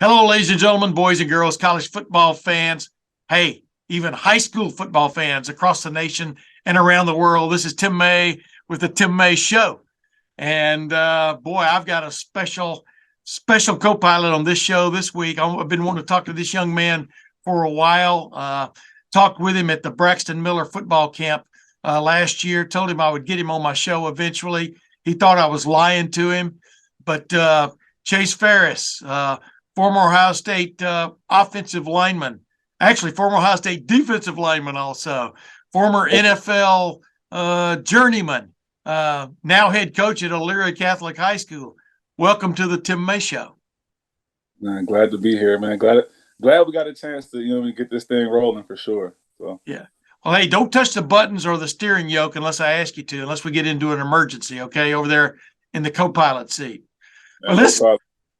Hello, ladies and gentlemen, boys and girls, college football fans. Hey, even high school football fans across the nation and around the world. This is Tim May with the Tim May Show. And boy, I've got a special co-pilot on this show this week. I've been wanting to talk to this young man for a while. Talked with him at the Braxton Miller football camp last year. Told him I would get him on my show eventually. He thought I was lying to him, but Chase Ferris, former Ohio State offensive lineman, actually former Ohio State defensive lineman also, former NFL journeyman, now head coach at Elyria Catholic High School. Welcome to the Tim May Show. Man, glad to be here, man. Glad we got a chance to get this thing rolling for sure. So yeah. Well, hey, don't touch the buttons or the steering yoke unless I ask you to, unless we get into an emergency, okay, over there in the co-pilot seat. Well,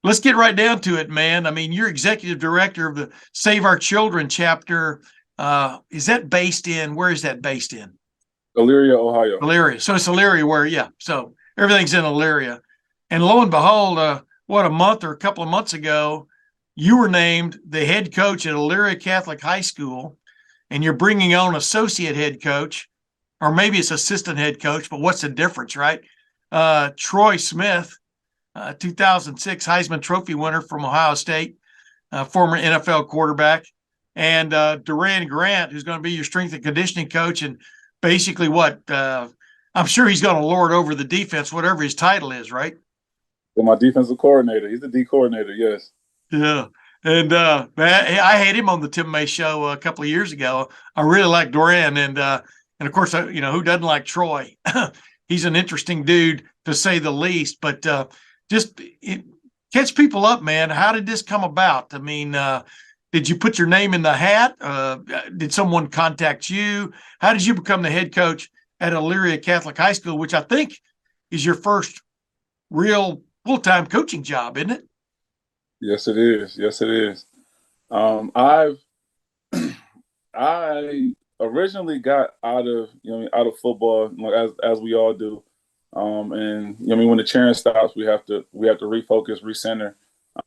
let's get right down to it, man. I mean, you're executive director of the Save Our Children chapter. Is that based in, where is that based in? Elyria, Ohio. Elyria. So it's Elyria so everything's in Elyria. And lo and behold, a month or a couple of months ago, you were named the head coach at Elyria Catholic High School, and you're bringing on associate head coach, or maybe it's assistant head coach, but what's the difference, right? Troy Smith, 2006 Heisman Trophy winner from Ohio State, former NFL quarterback, and Duran Grant, who's going to be your strength and conditioning coach, and basically I'm sure he's going to lord over the defense, whatever his title is, right? Well, my defensive coordinator. He's the D coordinator, yes. Yeah. And I had him on the Tim May Show a couple of years ago. I really like Duran, and of course, who doesn't like Troy? He's an interesting dude, to say the least. But catch people up, man. How did this come about? I mean, did you put your name in the hat? Did someone contact you? How did you become the head coach at Elyria Catholic High School, which I think is your first real full-time coaching job, isn't it? Yes, it is. Yes, it is. I originally got out of football, as we all do. And when the cheering stops, we have to refocus, recenter,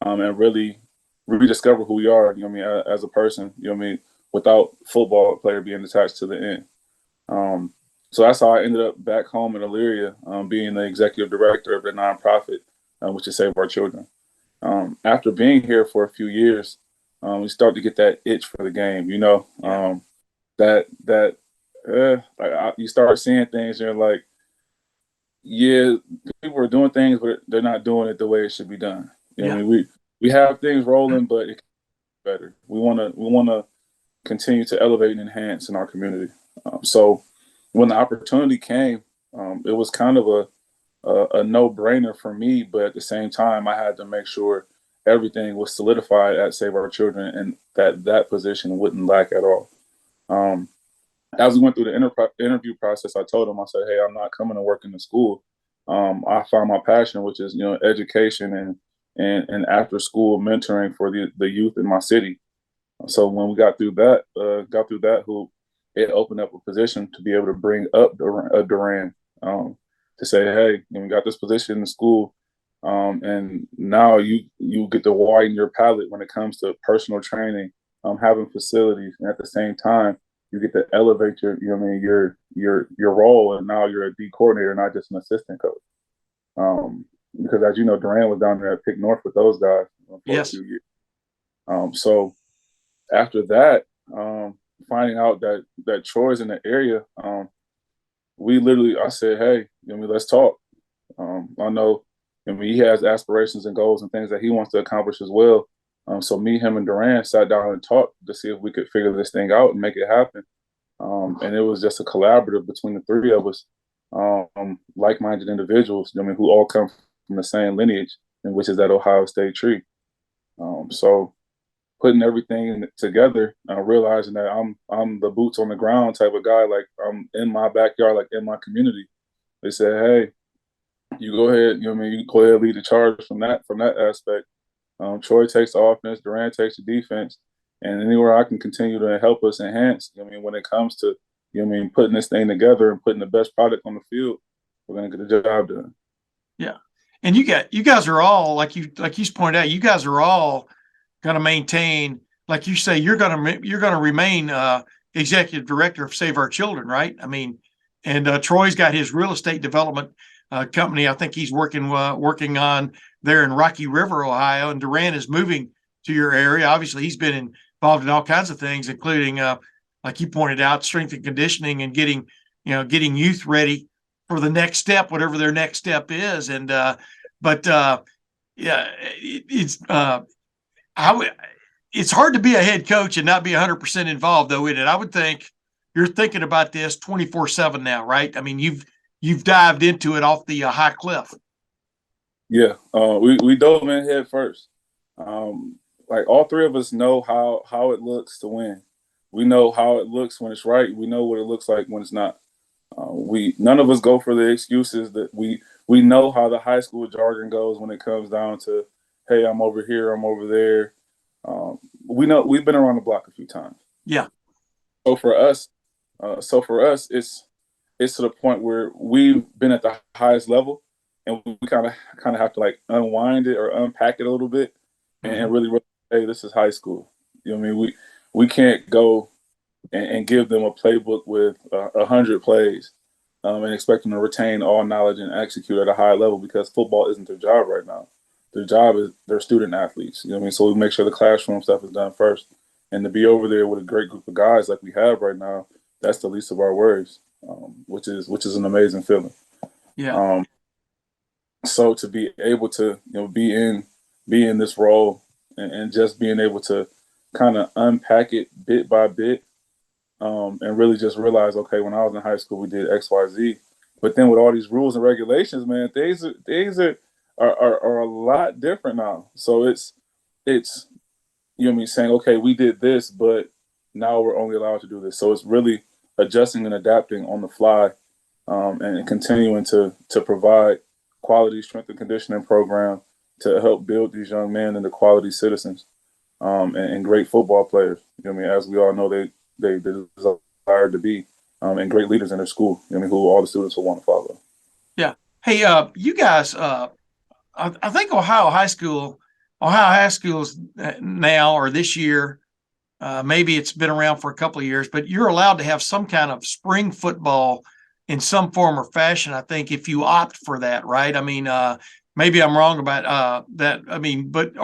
and really rediscover who we are. As a person. Without football player being attached to the end. So that's how I ended up back home in Elyria, being the executive director of the nonprofit, which is Save Our Children. After being here for a few years, we start to get that itch for the game. You start seeing things, and you're like, yeah, people are doing things, but they're not doing it the way it should be done. We have things rolling, but it can be better. We want to continue to elevate and enhance in our community. So when the opportunity came, it was kind of a no-brainer for me, but at the same time, I had to make sure everything was solidified at Save Our Children, and that position wouldn't lack at all. As we went through the interview process, I told them, I said, hey, I'm not coming to work in the school. I found my passion, which is, education and after school mentoring for the youth in my city. So when we got through that hoop, it opened up a position to be able to bring up Duran, to say, hey, we got this position in the school, and now you get to widen your palette when it comes to personal training, having facilities, and at the same time, you get to elevate your role, and now you're a D coordinator, not just an assistant coach. Because as you know, Duran was down there at Pick North with those guys for a few years. So after that, finding out that Troy's in the area, I said, hey, let's talk. I know, he has aspirations and goals and things that he wants to accomplish as well. So me, him, and Duran sat down and talked to see if we could figure this thing out and make it happen. And it was just a collaborative between the three of us, like-minded individuals, who all come from the same lineage, and which is that Ohio State tree. So putting everything together, realizing that I'm the boots on the ground type of guy, like I'm in my backyard, like in my community. They said, hey, you go ahead, you go ahead and lead the charge from that aspect. Troy takes the offense, Duran takes the defense, and anywhere I can continue to help us enhance, when it comes to, putting this thing together and putting the best product on the field, we're going to get the job done. Yeah. And you guys are all, like you pointed out, you guys are all going to maintain, like you say, you're going to remain executive director of Save Our Children, right? I mean, and Troy's got his real estate development company. I think he's working on there in Rocky River, Ohio, and Durant is moving to your area. Obviously, he's been involved in all kinds of things, including, like you pointed out, strength and conditioning and getting youth ready for the next step, whatever their next step is. And it's hard to be a head coach and not be 100% involved, though, in it. I would think you're thinking about this 24/7 now, right? I mean, you've dived into it off the high cliff. Yeah, we dove in head first. Like all three of us know how it looks to win. We know how it looks when it's right. We know what it looks like when it's not. None of us go for the excuses that we know how the high school jargon goes when it comes down to, hey, I'm over here, I'm over there. We know we've been around the block a few times. Yeah. So for us, it's to the point where we've been at the highest level, and we kind of have to like unwind it or unpack it a little bit, and really, hey, this is high school. You know what I mean? We can't go and give them a playbook with 100 plays and expect them to retain all knowledge and execute at a high level, because football isn't their job right now. Their job is they're student athletes. You know what I mean? So we make sure the classroom stuff is done first. And to be over there with a great group of guys like we have right now, that's the least of our worries, which is an amazing feeling. Yeah. So to be able to be in this role and just being able to kind of unpack it bit by bit, and really just realize, okay, when I was in high school, we did X, Y, Z. But then with all these rules and regulations, man, things are a lot different now. So it's you know what I mean, saying, okay, we did this, but now we're only allowed to do this. So it's really adjusting and adapting on the fly, and continuing to provide quality strength and conditioning program to help build these young men into quality citizens, and great football players. You know what I mean? As we all know, they desire to be, and great leaders in their school. You know what I mean? Who all the students will want to follow. Yeah. Hey, you guys, I think Ohio High School's now, or this year, maybe it's been around for a couple of years, but you're allowed to have some kind of spring football in some form or fashion, I think, if you opt for that, right? I mean, maybe I'm wrong about that. I mean, but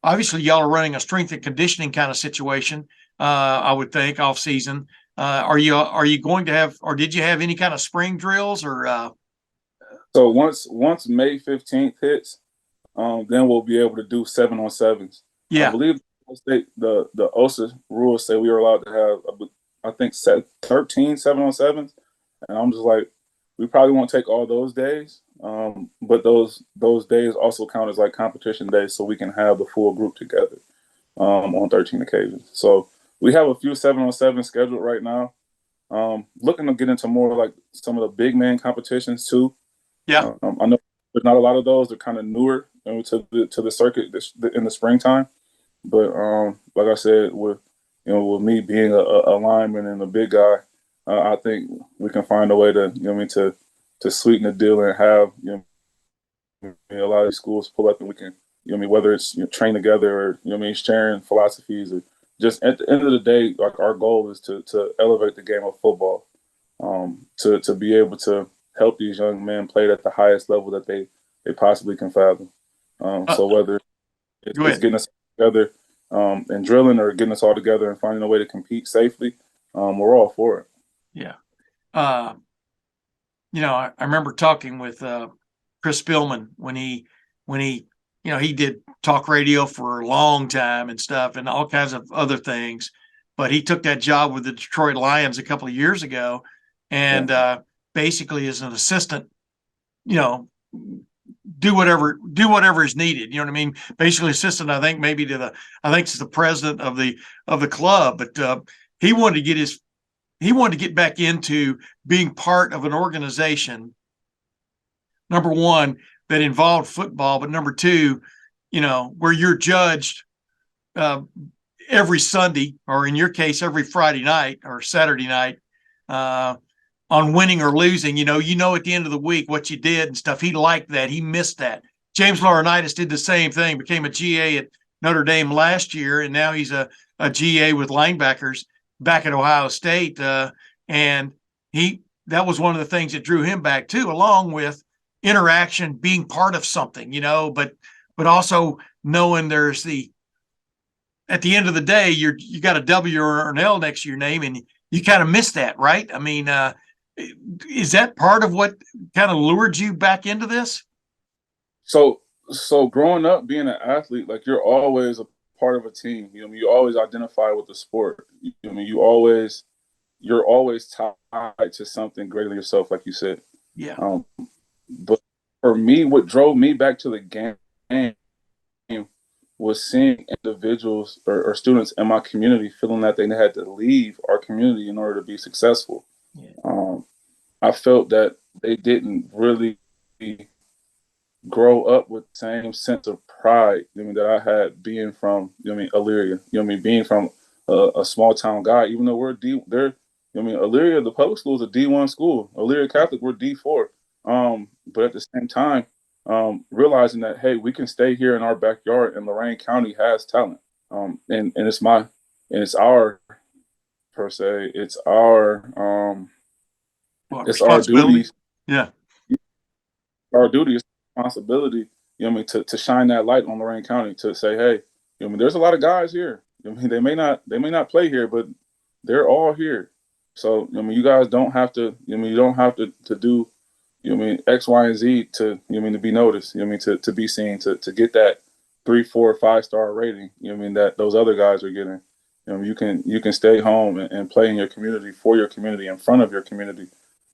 obviously y'all are running a strength and conditioning kind of situation, I would think, off season. Are you going to have, or did you have any kind of spring drills or? So once May 15th hits, then we'll be able to do 7-on-7s. Yeah. I believe the OSA rules say we are allowed to have, I think, 13 7-on-7s. And I'm just like, we probably won't take all those days. But those days also count as like competition days, so we can have the full group together on 13 occasions. So we have a few 7-on-7 scheduled right now. Looking to get into more like some of the big man competitions too. Yeah. I know there's not a lot of those. They're kind of newer to the circuit in the springtime. But like I said, with me being a lineman and a big guy, I think we can find a way to to sweeten the deal and have a lot of these schools pull up, and we can whether it's train together or sharing philosophies, or just at the end of the day, like our goal is to elevate the game of football, to be able to help these young men play at the highest level that they possibly can fathom. So whether it's getting us together and drilling, or getting us all together and finding a way to compete safely, we're all for it. Yeah. I remember talking with Chris Spillman when he he did talk radio for a long time and stuff and all kinds of other things, but he took that job with the Detroit Lions a couple of years ago, and basically as an assistant, do whatever is needed. You know what I mean? Basically assistant, I think maybe I think it's the president of the club, but he wanted to get back into being part of an organization, number one, that involved football, but number two, where you're judged every Sunday, or in your case, every Friday night or Saturday night, on winning or losing. At the end of the week what you did and stuff. He liked that. He missed that. James Laurinaitis did the same thing, became a GA Notre Dame last year, and now he's a GA with linebackers back at Ohio State. And that was one of the things that drew him back too, along with interaction, being part of something, but also knowing at the end of the day, you got a W or an L next to your name, and you kind of miss that, right? I mean, is that part of what kind of lured you back into this? So growing up, being an athlete, like you're always a part of a team. You always identify with the sport. You're always tied to something greater than yourself, like you said. Yeah. But for me, what drove me back to the game was seeing individuals or students in my community feeling that they had to leave our community in order to be successful. Yeah. I felt that they didn't really grow up with the same sense of pride, that I had being from, Elyria, being from a small town guy, even though Elyria, the public school is a D1 school. Elyria Catholic, we're D4. But at the same time, realizing that, hey, we can stay here in our backyard and Lorain County has talent. And it's our, per se, it's our duty. Yeah. Our duty is responsibility, to shine that light on Lorain County, to say, hey, there's a lot of guys here. They may not play here, but they're all here. So, you guys don't have to, you don't have to do, X, Y, and Z to, to be noticed, to be seen, to get that 3, 4, 5-star rating, that those other guys are getting. You can stay home and play in your community, for your community, in front of your community,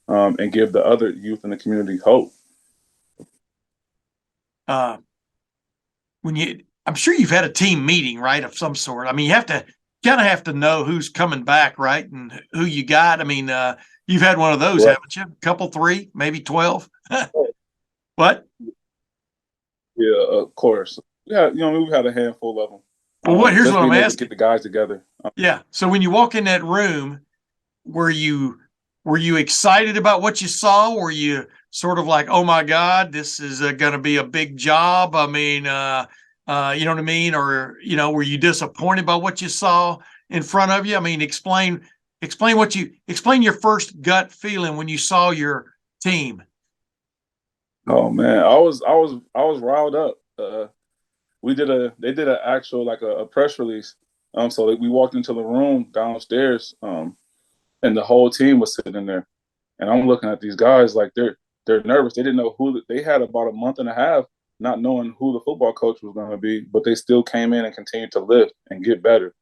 and give the other youth in the community hope. I'm sure you've had a team meeting, right, of some sort. I mean, you kind of have to know who's coming back, right, and who you got. I mean, you've had one of those, right, haven't you? A couple, 3, maybe 12. What? Yeah, of course. Yeah, we've had a handful of them. Well, here's what I'm asking: get the guys together. Yeah. So when you walk in that room, were you excited about what you saw? Were you sort of like, oh my God, this is going to be a big job? I mean, you know what I mean? Or, were you disappointed by what you saw in front of you? I mean, explain your first gut feeling when you saw your team. Oh man, I was riled up. They did an actual, like a press release. So we walked into the room downstairs, and the whole team was sitting in there, and I'm looking at these guys like they're nervous. They didn't know they had about a month and a half not knowing who the football coach was going to be, but they still came in and continued to lift and get better.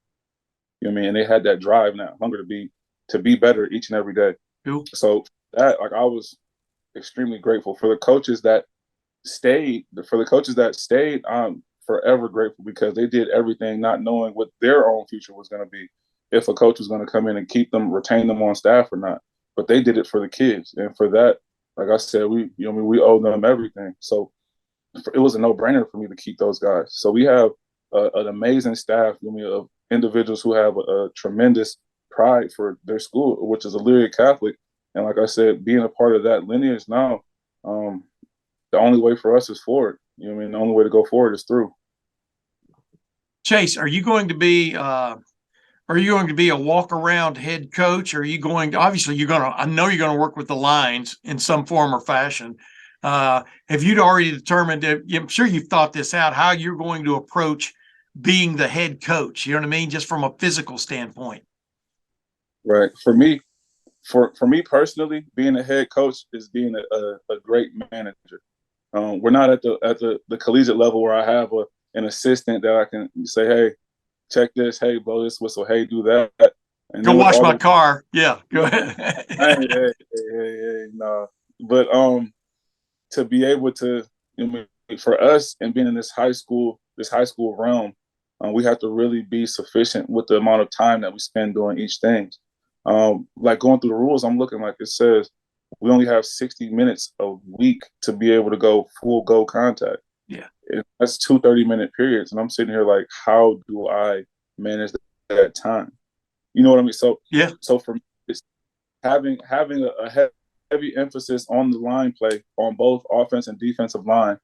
You know what I mean? And they had that drive and that hunger to be better each and every day. Cool. So that, like, I was extremely grateful for the coaches that stayed. I'm forever grateful, because they did everything not knowing what their own future was going to be, if a coach was going to come in and retain them on staff or not. But they did it for the kids, and for that, like I said, we owe them everything. So it was a no-brainer for me to keep those guys. So we have an amazing staff, of individuals who have a tremendous pride for their school, which is Elyria Catholic. And like I said, being a part of that lineage now, the only way for us is forward. The only way to go forward is through. Chase, are you going to be a walk-around head coach? Or are you obviously I know you're going to work with the lines in some form or fashion. Have you already determined, I'm sure you've thought this out, how you're going to approach being the head coach? You know what I mean? Just from a physical standpoint. Right. For me personally, being a head coach is being a great manager. We're not at the collegiate level where I have an assistant that I can say, hey, check this, hey, blow this whistle, hey, do that. And go wash my car. Yeah, go ahead. hey, no. But to be able to, for us, and being in this high school realm, we have to really be sufficient with the amount of time that we spend doing each thing. Like going through the rules, I'm looking, like it says, we only have 60 minutes a week to be able to go full go contact. Yeah. That's 2 30-minute periods. And I'm sitting here like, how do I manage that time? You know what I mean? So, yeah. So for me, it's having a heavy emphasis on the line play on both offense and defensive line,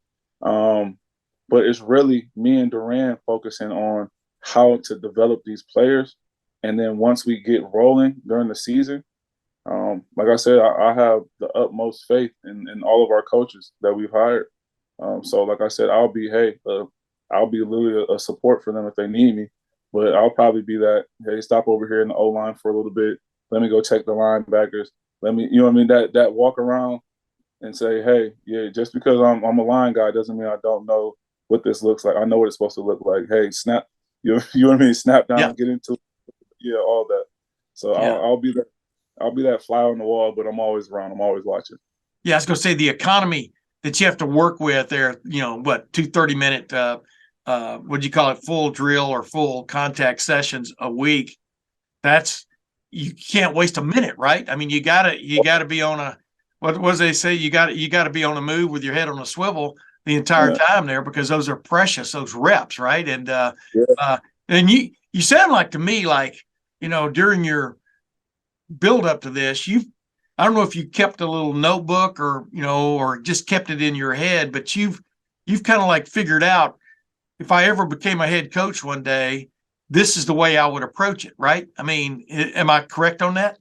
but it's really me and Duran focusing on how to develop these players. And then once we get rolling during the season, like I said, I have the utmost faith in all of our coaches that we've hired. So like I said, I'll be literally a support for them if they need me. But I'll probably be that, hey, stop over here in the O line for a little bit. Let me go check the linebackers. Let me, you know what I mean? That walk around and say, hey, yeah, just because I'm a line guy doesn't mean I don't know what this looks like. I know what it's supposed to look like. Hey, snap, you know what I mean? Snap down, Yeah. get into it. Yeah, all that. So Yeah. I'll be that. I'll be that fly on the wall, but I'm always around. I'm always watching. Yeah, I was going to say the economy that you have to work with there, what, 2 30-minute, what do you call it, full drill or full contact sessions a week. You can't waste a minute, right? I mean, you gotta be on what does they say? You got to be on a move with your head on a swivel the entire time there, because those are precious, those reps, right? And you sound like to me like, during your build up to this, I don't know if you kept a little notebook or just kept it in your head, but you've kind of like figured out, if I ever became a head coach one day, this is the way I would approach it, right? I mean, am I correct on that?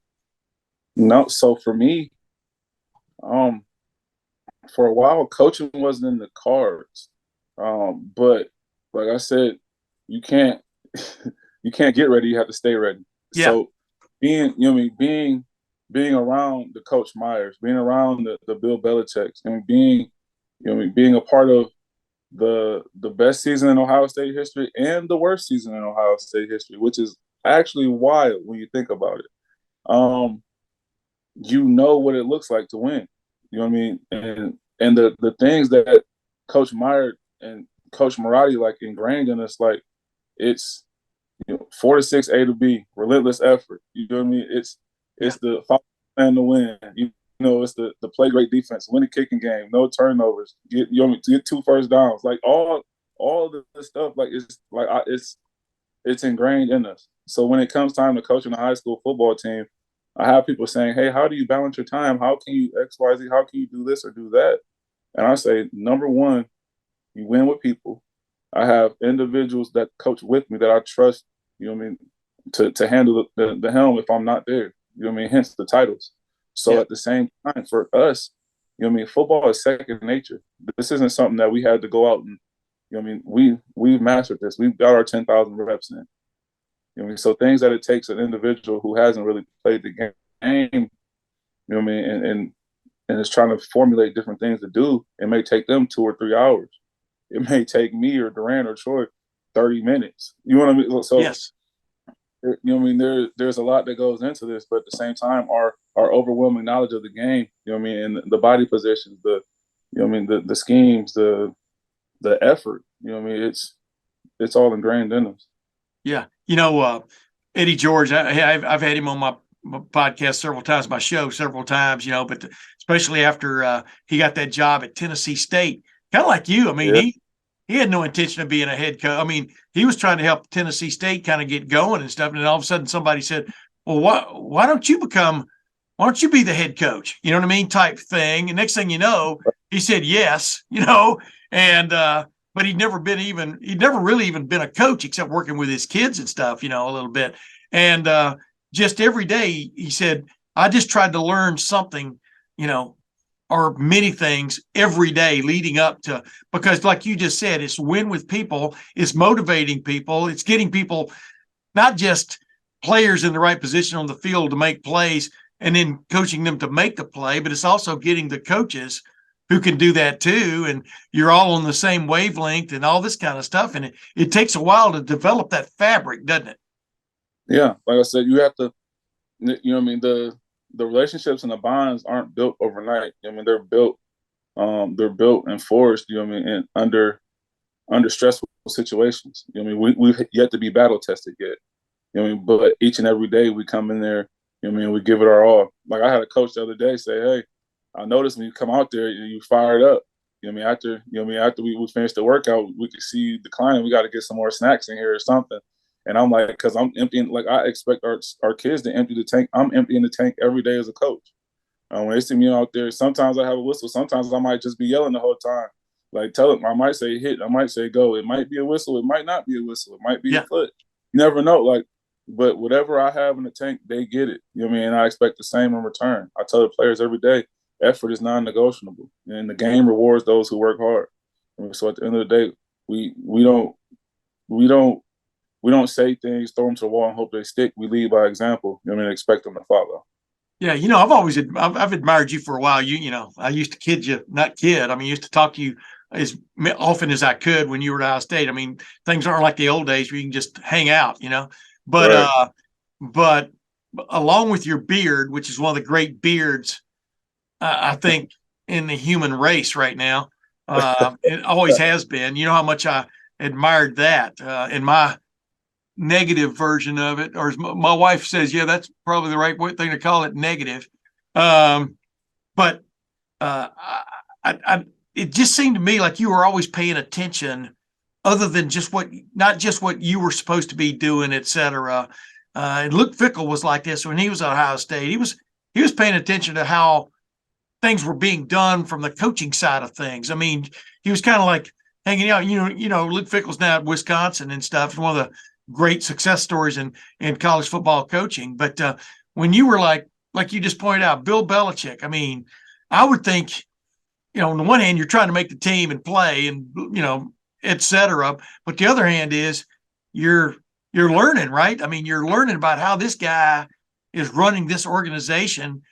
No. So for me, for a while, coaching wasn't in the cards. But like I said, you can't you can't get ready. You have to stay ready. Yeah. So being around the Coach Myers, being around the Bill Belichick's, and being a part of the best season in Ohio State history and the worst season in Ohio State history, which is actually wild when you think about it. You know what it looks like to win. You know what I mean? And the things that Coach Meyer and Coach Marotti like ingrained in us, like it's 4 to 6, A to B, relentless effort. You know what I mean? It's the plan to win. It's the play great defense, win the kicking game, no turnovers, get 2 first downs, like all the stuff. Like it's ingrained in us. So when it comes time to coaching a high school football team, I have people saying, hey, how do you balance your time? How can you X, Y, Z? How can you do this or do that? And I say, number one, you win with people. I have individuals that coach with me that I trust, to handle the helm if I'm not there. Hence the titles. So at the same time, for us, football is second nature. This isn't something that we had to go out and, we've mastered this. We've got our 10,000 reps in. So things that it takes an individual who hasn't really played the game, and is trying to formulate different things to do, it may take them 2 or 3 hours. It may take me or Duran or Troy 30 minutes. You know what I mean? So, yes. There's a lot that goes into this, but at the same time, our overwhelming knowledge of the game, and the body positions, the schemes, the effort, it's all ingrained in us. Yeah. Eddie George, I've had him on my podcast several times, my show several times, but especially after he got that job at Tennessee State, kind of like you. I mean, he had no intention of being a head coach. I mean, he was trying to help Tennessee State kind of get going and stuff. And then all of a sudden somebody said, well, why don't you be the head coach? You know what I mean? Type thing. And next thing you know, he said yes, and but he'd never really even been a coach except working with his kids and stuff, a little bit. And just every day he said, I just tried to learn something, or many things every day leading up to, because like you just said, it's win with people, it's motivating people, it's getting people, not just players in the right position on the field to make plays and then coaching them to make the play, but it's also getting the coaches who can do that too. And you're all on the same wavelength and all this kind of stuff. And it takes a while to develop that fabric, doesn't it? Yeah. Like I said, you have to, the relationships and the bonds aren't built overnight. They're built and forged, and under stressful situations. We've yet to be battle tested yet. But each and every day we come in there, we give it our all. Like I had a coach the other day say, hey, I noticed when you come out there, you fired up. After we finished the workout, we could see you declining. We got to get some more snacks in here or something. And I'm like, because I'm emptying, like I expect our kids to empty the tank. I'm emptying the tank every day as a coach. When they see me out there, sometimes I have a whistle. Sometimes I might just be yelling the whole time. Like, tell him, I might say hit, I might say go. It might be a whistle, it might not be a whistle, it might be a Yeah. foot. You never know. Like, but whatever I have in the tank, they get it. You know what I mean? And I expect the same in return. I tell the players every day, effort is non-negotiable, and the game rewards those who work hard. I mean, so at the end of the day, we we don't we don't we don't say things, throw them to the wall, and hope they stick. We lead by example. You know what I mean? Expect them to follow. Yeah, I've admired you for a while. I used to kid you, not kid. I mean, used to talk to you as often as I could when you were at Ohio State. I mean, things aren't like the old days where you can just hang out, But Right. but along with your beard, which is one of the great beards, I think in the human race right now, it always has been. You know how much I admired that in my negative version of it, or as my wife says, yeah, that's probably the right thing to call it, negative. But it just seemed to me like you were always paying attention, other than not just what you were supposed to be doing, etc. And Luke Fickell was like this when he was at Ohio State. He was paying attention to how things were being done from the coaching side of things. I mean, he was kind of like hanging out. Luke Fickell's now at Wisconsin and stuff. It's one of the great success stories in college football coaching. But when you were like you just pointed out, Bill Belichick, I mean, I would think, on the one hand, you're trying to make the team and play and, et cetera. But the other hand is you're learning, right? I mean, you're learning about how this guy is running this organization,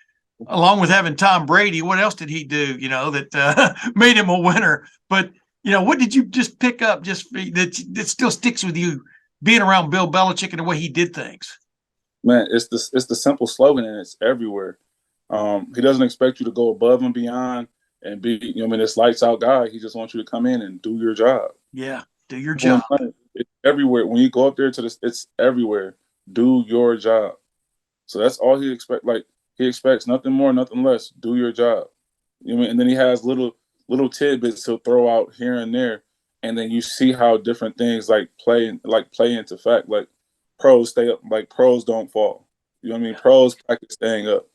along with having Tom Brady. What else did he do, that made him a winner? But, what did you just pick up that still sticks with you being around Bill Belichick and the way he did things? Man, it's the simple slogan, and it's everywhere. He doesn't expect you to go above and beyond and be, this lights out guy. He just wants you to come in and do your job. Yeah, do your job. It's everywhere. When you go up there to this, it's everywhere. Do your job. So that's all he expects. Like, he expects nothing more, nothing less. Do your job. And then he has little tidbits he'll throw out here and there, and then you see how different things play into fact. Like, pros stay up, like pros don't fall. You know what I mean? Pros practice staying up.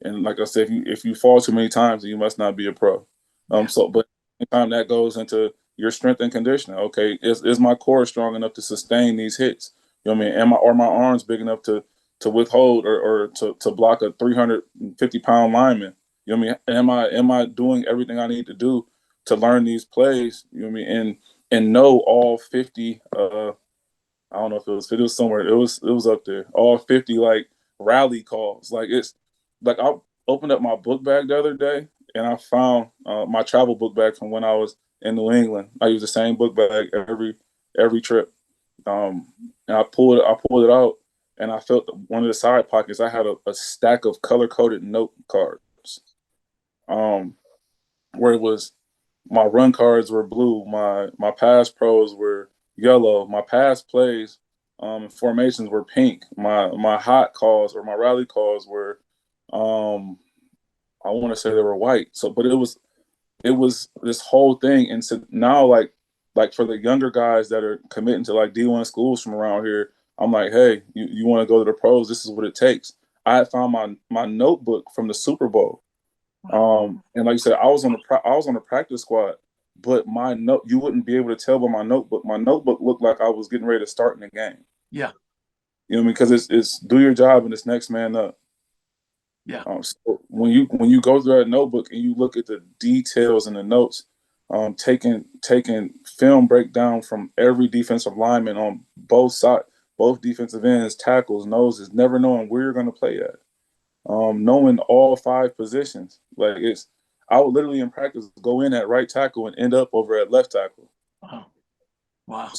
And like I said, if you fall too many times, then you must not be a pro. But anytime that goes into your strength and conditioning, okay, is my core strong enough to sustain these hits? You know what I mean? Are my arms big enough to withhold or to block a 350-pound lineman? You know what I mean? Am I doing everything I need to do to learn these plays? You know what I mean? And know all 50. I don't know if it was somewhere. It was up there. All 50 rally calls. Like, it's like, I opened up my book bag the other day and I found my travel book bag from when I was in New England. I use the same book bag every trip. And I pulled it out, and I felt one of the side pockets. I had a stack of color coded note cards. Where it was, my run cards were blue, my pass pros were yellow, my pass plays, formations were pink, my hot calls or my rally calls were, I want to say they were white. So, but it was this whole thing, and so now, like for the younger guys that are committing to D1 schools from around here, I'm like, hey, you want to go to the pros? This is what it takes. I had found my notebook from the Super Bowl. And like you said, I was on the practice squad, but my note, you wouldn't be able to tell by my notebook. My notebook looked like I was getting ready to start in the game. Yeah. You know what I mean? Because it's do your job and it's next man up. Yeah. So when you go through that notebook and you look at the details and the notes, taking film breakdown from every defensive lineman on both sides, both defensive ends, tackles, noses, never knowing where you're going to play at. Knowing all 5 positions. I would literally in practice go in at right tackle and end up over at left tackle. Oh, wow.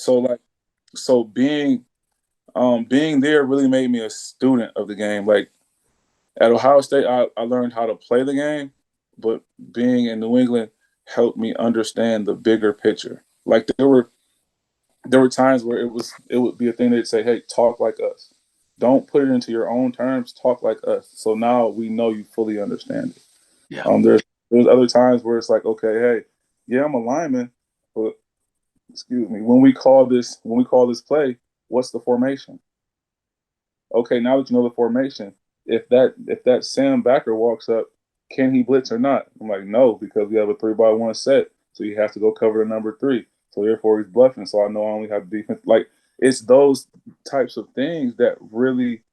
So being there really made me a student of the game. Like, at Ohio State, I learned how to play the game, but being in New England helped me understand the bigger picture. Like, there were times where it would be a thing they'd say, hey, talk like us. Don't put it into your own terms. Talk like us. So now we know you fully understand it. Yeah. There's other times where it's like, okay, hey, yeah, I'm a lineman, but excuse me, when we call this play, what's the formation? Okay, now that you know the formation, if that Sam backer walks up, can he blitz or not? I'm like, no, because we have a 3-by-1 set. so he has to go cover the number 3. So therefore he's bluffing. So I know I only have defense. Like, it's those types of things that really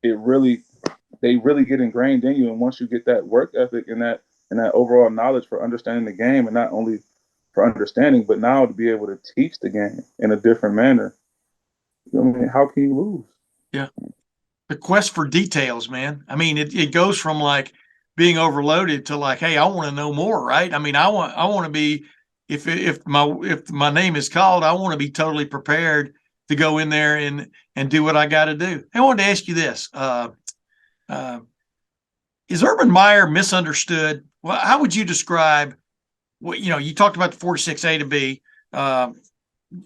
they really get ingrained in you. And once you get that work ethic and that overall knowledge for understanding the game, and not only for understanding, but now to be able to teach the game in a different manner, I mean, how can you lose? Yeah. The quest for details, man. I mean, it goes from like being overloaded to like, hey, I want to know more, right? I mean, I want to be, if my name is called, I want to be totally prepared to go in there and do what I got to do. I wanted to ask you this: is Urban Meyer misunderstood? Well, how would you describe what you talked about the 4-6 A to B?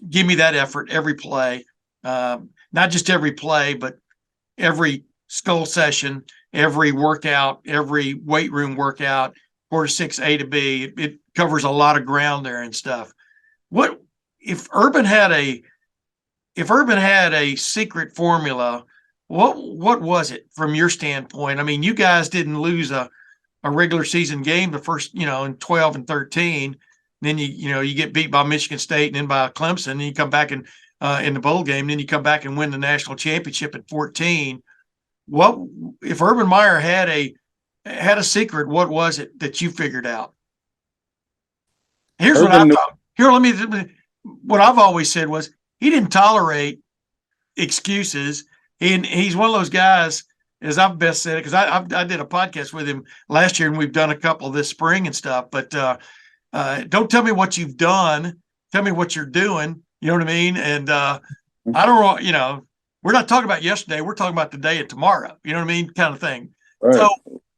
Give me that effort every play, not just every play, but every skull session, every workout, every weight room workout, 4-6 A to B. It covers a lot of ground there and stuff. What if Urban had a secret formula? What was it from your standpoint? I mean, you guys didn't lose a regular season game the first, in 12 and 13. Then you get beat by Michigan State and then by Clemson. And you come back and in the bowl game, then you come back and win the national championship at 14. What if Urban Meyer had a secret? What was it that you figured out? Here's what I thought. Here, what I've always said was he didn't tolerate excuses. He's one of those guys, as I've best said it, because I did a podcast with him last year, and we've done a couple this spring and stuff. But don't tell me what you've done. Tell me what you're doing. You know what I mean? And I don't know, we're not talking about yesterday. We're talking about today and tomorrow. You know what I mean? Kind of thing. Right. So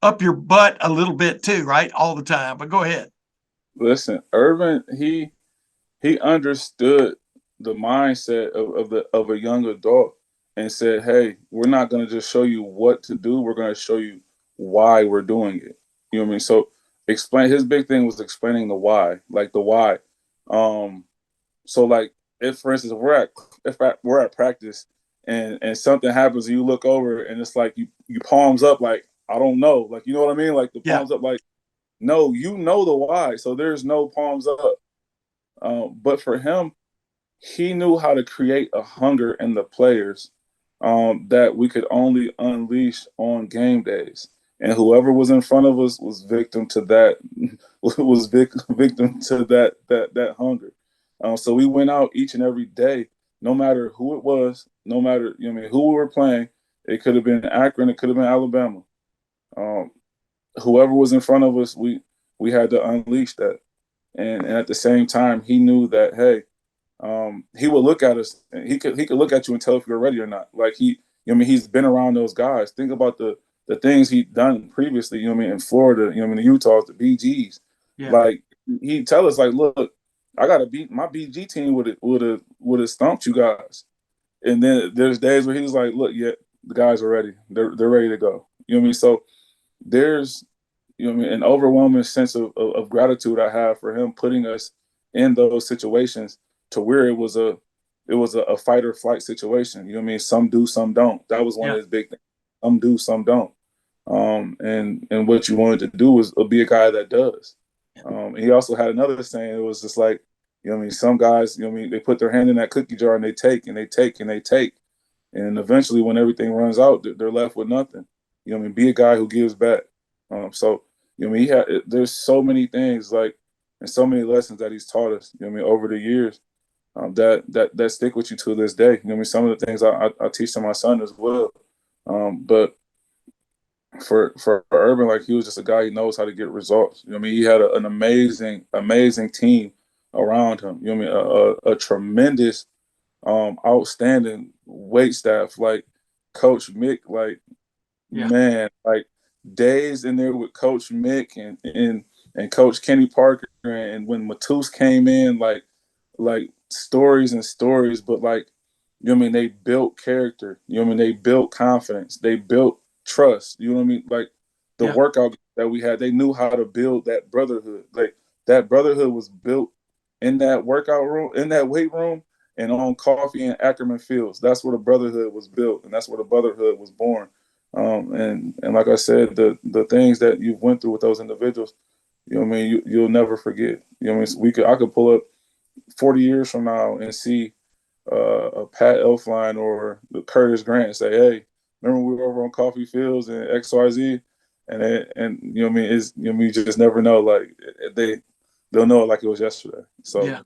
up your butt a little bit too, right? All the time. But go ahead. Listen, Urban, he understood the mindset of a young adult and said, hey, we're not going to just show you what to do. We're going to show you why we're doing it. You know what I mean? So his big thing was explaining the why, like the why. So like, if for instance, if we're at practice and something happens and you look over and it's like you palms up, like, I don't know, like, you know what I mean? Like the palms up, like, no, you know the why. So there's no palms up. But for him, he knew how to create a hunger in the players that we could only unleash on game days. And whoever was in front of us was victim to that, victim to that hunger. So we went out each and every day, no matter who it was, no matter who we were playing. It could have been Akron, it could have been Alabama. Whoever was in front of us, we had to unleash that. And at the same time, he knew that, hey, he would look at us and he could look at you and tell if you're ready or not. Like he's been around those guys. Think about the things he'd done previously, in Florida, the Utahs, the BGs. Yeah. Like he'd tell us, like, look, I gotta beat my BG team would have stumped you guys. And then there's days where he was like, look, yeah, the guys are ready. They're ready to go. You know what I mean? So there's an overwhelming sense of gratitude I have for him putting us in those situations to where it was a fight or flight situation. You know what I mean? Some do, some don't. That was one of his big things. Some do, some don't. And what you wanted to do was be a guy that does. He also had another saying. It was just like, some guys, they put their hand in that cookie jar and they take and they take and they take. And eventually when everything runs out, they're left with nothing. Be a guy who gives back. So there's so many things, like, and so many lessons that he's taught us, over the years, that stick with you to this day. Some of the things I teach to my son as well. But for Urban, like, he was just a guy who knows how to get results. He had an amazing team around him. A tremendous, outstanding weight staff, like Coach Mick, like, man, like, days in there with Coach Mick and Coach Kenny Parker, and when Matus came in, like stories and stories, but like, they built character, they built confidence, they built trust, like the workout that we had, they knew how to build that brotherhood. Like, that brotherhood was built in that workout room, in that weight room, and on Coffee and Ackerman Fields. That's where the brotherhood was built, and that's where the brotherhood was born. And like I said, the things that you went through with those individuals, You know what I mean? You'll never forget. You know what I mean? I could pull up 40 years from now and see a Pat Elfline or the Curtis Grant and say, "Hey, remember we were over on Coffee Fields and XYZ?" And you know what I mean? Is you know what I mean? You just never know. Like they'll know it like it was yesterday. So, Yeah.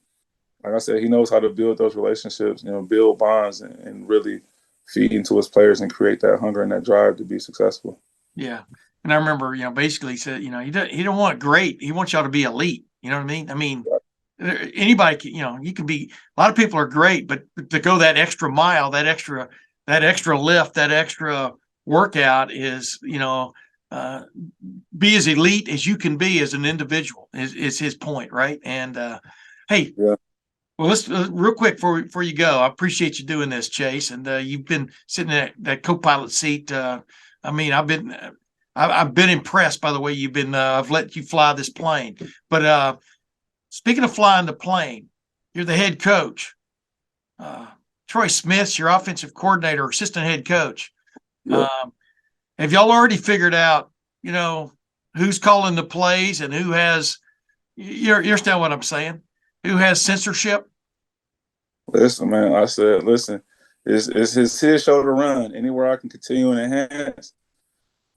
like I said, he knows how to build those relationships. You know, build bonds and really feed into his players and create that hunger and that drive to be successful. Yeah. And I remember, basically he said, he don't want great. He wants y'all to be elite. You know what I mean? I mean, anybody can, you can be, a lot of people are great, but to go that extra mile, that extra lift, that extra workout is, be as elite as you can be as an individual is his point. Right. And, hey, Yeah. well, let's real quick before you go. I appreciate you doing this, Chase, and you've been sitting in that co-pilot seat. I mean, I've been impressed by the way you've been. I've let you fly this plane. But speaking of flying the plane, you're the head coach. Troy Smith's your offensive coordinator, assistant head coach. Yeah. Have y'all already figured out, who's calling the plays and who has? You understand what I'm saying? Who has censorship? Listen, man. I said, listen. It's his show to run. Anywhere I can continue and enhance,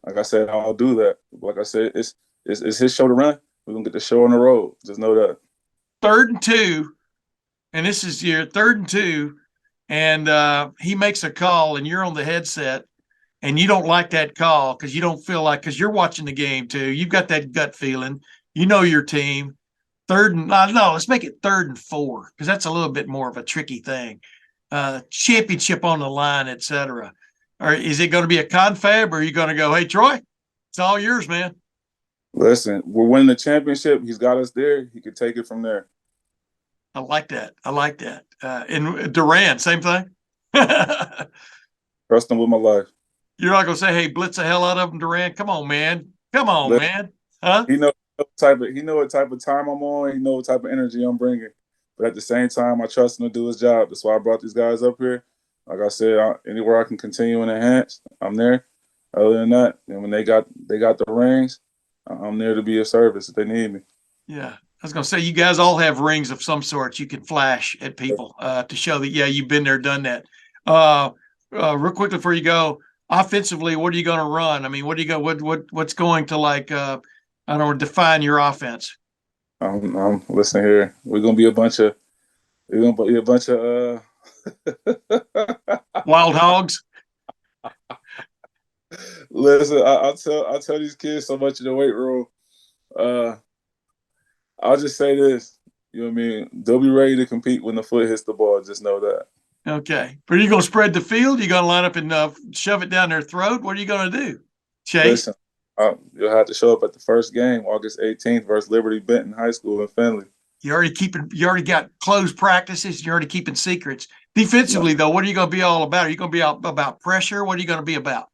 like I said, I'll do that. Like I said, it's his show to run. We're gonna get the show on the road. Just know that. 3rd and 2, and this is your 3rd and 2, and he makes a call, and you're on the headset, and you don't like that call because you don't feel like, because you're watching the game too. You've got that gut feeling. You know your team. 3rd and no, let's make it 3rd and 4 because that's a little bit more of a tricky thing. Championship on the line, etc. Or is it going to be a confab, or are you going to go, "Hey, Troy, it's all yours, man"? Listen, we're winning the championship. He's got us there. He could take it from there. I like that. And Durant, same thing. Trust him with my life. You're not going to say, "Hey, blitz the hell out of him, Durant." Come on, man. Come on, Listen, man. Huh? he know what type of time I'm on. He know what type of energy I'm bringing. But at the same time, I trust him to do his job. That's why I brought these guys up here. Like I said, anywhere I can continue and enhance, I'm there. Other than that, and when they got the rings, I'm there to be of service if they need me. Yeah. I was going to say, you guys all have rings of some sort you can flash at people to show that, yeah, you've been there, done that. Real quickly before you go, offensively, what are you going to run? I mean, what's going to I don't know, define your offense? Listen here. We're gonna be a bunch of Wild hogs. Listen, I tell these kids so much in the weight room. I'll just say this. You know what I mean? They'll be ready to compete when the foot hits the ball. Just know that. Okay. But are you going to spread the field? Are you going to line up and shove it down their throat? What are you going to do, Chase? Listen, you'll have to show up at the first game, August 18th versus Liberty Benton High School in Findlay. You already got closed practices. You're already keeping secrets. Defensively, though, what are you going to be all about? Are you going to be all about pressure? What are you going to be about?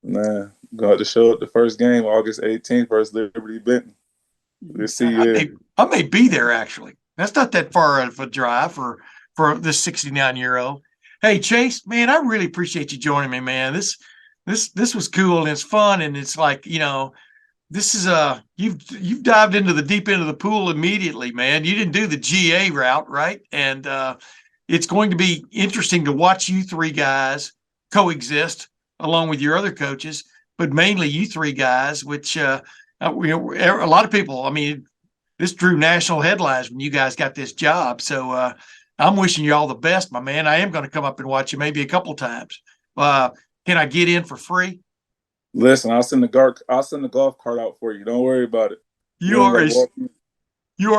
Nah, going to have to show up the first game, August 18th versus Liberty Benton. We'll see you. I may be there, actually. That's not that far of a drive for this 69-year-old. Hey, Chase, man, I really appreciate you joining me, man. This was cool, and it's fun, and it's like, this is you've dived into the deep end of the pool immediately, man. You didn't do the GA route, right? And it's going to be interesting to watch you three guys coexist along with your other coaches, but mainly you three guys, which a lot of people, I mean, this drew national headlines when you guys got this job. So I'm wishing you all the best, my man. I am going to come up and watch you maybe a couple times. Can I get in for free? Listen, I'll send the golf cart out for you. Don't worry about it. You are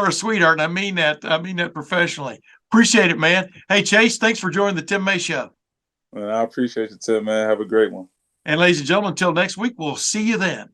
a sweetheart, and I mean that professionally. Appreciate it, man. Hey, Chase, thanks for joining the Tim May Show. Man, I appreciate you, Tim, man. Have a great one. And ladies and gentlemen, until next week, we'll see you then.